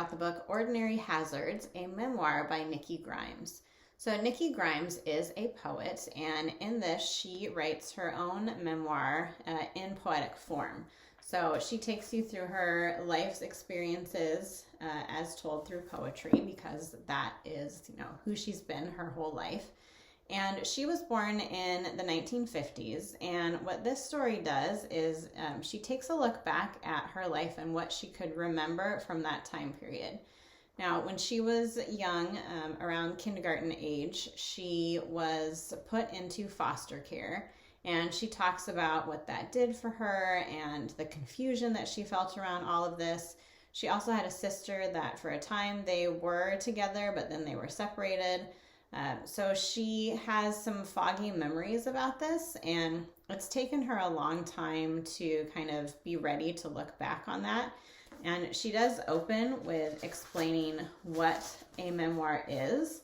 about the book Ordinary Hazards, a memoir by Nikki Grimes. So Nikki Grimes is a poet, and in this she writes her own memoir in poetic form. So she takes you through her life's experiences as told through poetry, because that is, who she's been her whole life. And she was born in the 1950s, and what this story does is she takes a look back at her life and what she could remember from that time period. Now, when she was young, around kindergarten age, she was put into foster care, and she talks about what that did for her and the confusion that she felt around all of this. She also had a sister that for a time they were together, but then they were separated. So she has some foggy memories about this, and it's taken her a long time to kind of be ready to look back on that. And she does open with explaining what a memoir is,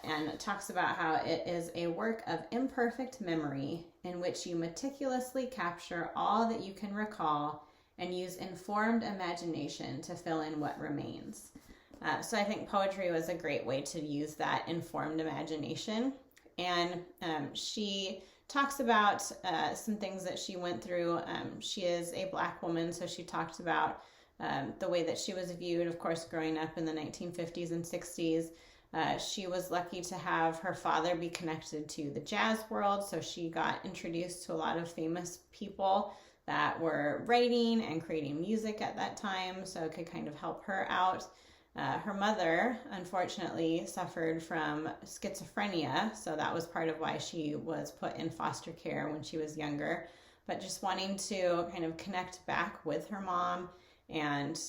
and talks about how it is a work of imperfect memory in which you meticulously capture all that you can recall and use informed imagination to fill in what remains. So I think poetry was a great way to use that informed imagination. And she talks about some things that she went through. She is a Black woman, so she talked about the way that she was viewed, of course, growing up in the 1950s and 60s. She was lucky to have her father be connected to the jazz world, so she got introduced to a lot of famous people that were writing and creating music at that time, so it could kind of help her out. Her mother, unfortunately, suffered from schizophrenia, so that was part of why she was put in foster care when she was younger. But just wanting to kind of connect back with her mom and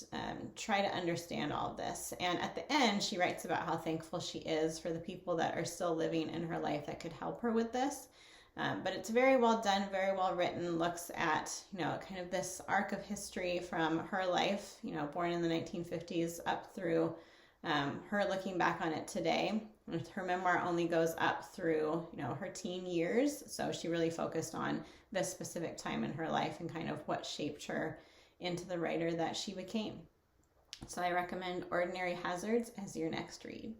try to understand all of this. And at the end, she writes about how thankful she is for the people that are still living in her life that could help her with this. But it's very well done, very well written, looks at, kind of this arc of history from her life, born in the 1950s up through her looking back on it today. Her memoir only goes up through, her teen years. So she really focused on this specific time in her life and kind of what shaped her into the writer that she became. So I recommend Ordinary Hazards as your next read.